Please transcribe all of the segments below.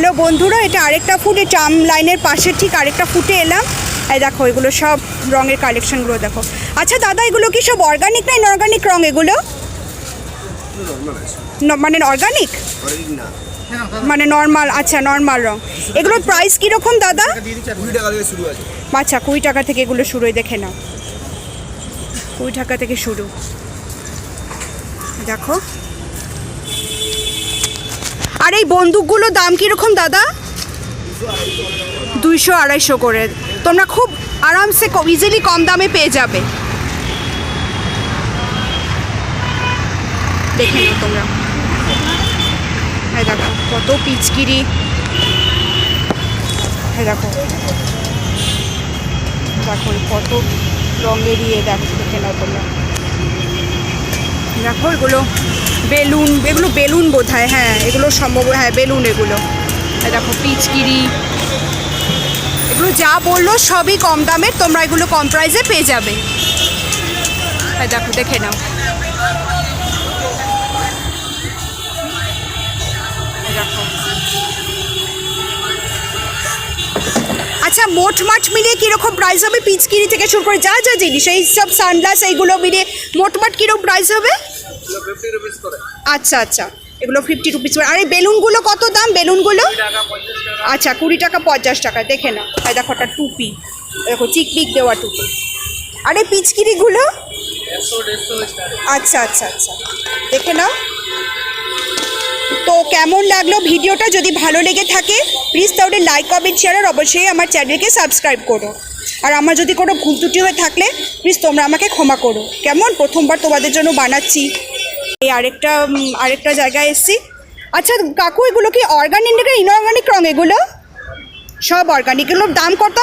Hello বন্ধুরা, এটা আরেকটা ফুট, এই ট্রাম লাইনের পাশে ঠিক আরেকটা ফুটে এলাম। এই দেখো এগুলো সব রঙের কালেকশনগুলো দেখো। আচ্ছা দাদা, এগুলো কি সব অর্গানিক না ইনঅর্গানিক রঙ এগুলো? মানে অর্গানিক মানে নর্মাল? আচ্ছা নর্মাল রঙ। এগুলোর প্রাইস কীরকম দাদা? আচ্ছা 20 টাকা থেকে এগুলো শুরু, দেখে নাও 20 টাকা থেকে শুরু। দেখো আর এই বন্দুকগুলো দাম কীরকম দাদা? 200-250 করে। তোমরা খুব আরামসে ইজিলি কম দামে পেয়ে যাবে, দেখে নিও তোমরা। হ্যাঁ দেখো কত পিচকিরি, হ্যাঁ দেখো দেখো কত রঙের ইয়ে, দেখো দেখে নাও তোমরা। দেখো এগুলো বেলুন, এগুলো বেলুন বোধ হয়, হ্যাঁ এগুলো সম্ভব, হ্যাঁ বেলুন এগুলো। দেখো পিচকিরি, এগুলো যা বললো সবই কম দামের, তোমরা এগুলো কম প্রাইসে পেয়ে যাবে। হ্যাঁ দেখো দেখে নাও। দেখো আচ্ছা মোট মাঠ মিলিয়ে কীরকম প্রাইস হবে? পিচকিরি থেকে শুরু করে যা যা জিনিস, এই সব সানগ্লাস এইগুলো মিলিয়ে মোটমাট কীরকম প্রাইস হবে? আচ্ছা আচ্ছা, এগুলো 50 রুপিস। আর এই বেলুনগুলো কত দাম? বেলুনগুলো আচ্ছা 20 টাকা 50 টাকা, দেখে না। আর দেখো একটা টুপি, দেখো চিকপিক দেওয়া টুপি। আর এই পিচকিরিগুলো আচ্ছা আচ্ছা আচ্ছা, দেখে নাও। তো কেমন লাগলো ভিডিওটা? যদি ভালো লেগে থাকে প্লিজ তাহলে লাইক কমেন্ট শেয়ার, আর অবশ্যই আমার চ্যানেলকে সাবস্ক্রাইব করো। আর আমার যদি কোনো ভুল ত্রুটি হয়ে থাকলে প্লিজ তোমরা আমাকে ক্ষমা করো, কেমন? প্রথমবার তোমাদের জন্য বানাচ্ছি। এই আরেকটা জায়গায় এসছি। আচ্ছা কাকু, এগুলো কি অর্গানিক না ইনঅর্গানিক রঙ? এগুলো সব অর্গানিক। এগুলোর দাম কত?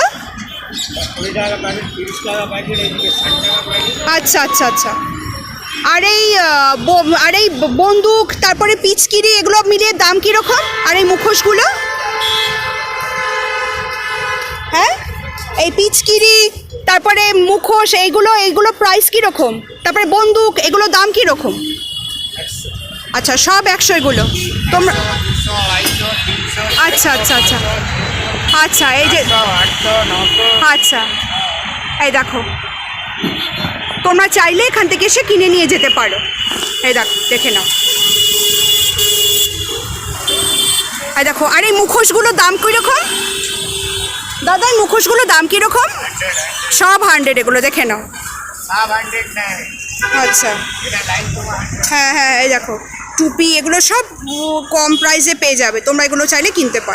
আচ্ছা আচ্ছা আচ্ছা। আর এই বন্দুক, তারপরে পিচকিরি, এগুলো মিলিয়ে দাম কীরকম? আর এই মুখোশগুলো, হ্যাঁ এই পিচকিরি তারপরে মুখোশ, এইগুলো প্রাইস কীরকম? তারপরে বন্দুক, এগুলো দাম কীরকম? আচ্ছা সব 100 এগুলো তোমরা? আচ্ছা আচ্ছা আচ্ছা আচ্ছা, এই যে আচ্ছা এই দেখো, তোমরা চাইলে এখান থেকে এসে কিনে নিয়ে যেতে পারো। এই দেখো দেখে নাও। এই দেখো, আর এই মুখোশগুলোর দাম কীরকম দাদা? এই মুখোশগুলোর দাম কীরকম? সব 100 এগুলো, দেখে নাও। আচ্ছা হ্যাঁ হ্যাঁ, এই দেখো টুপি, এগুলো সব কম প্রাইসে পেয়ে যাবে, তোমরা এগুলো চাইলে কিনতে পারো।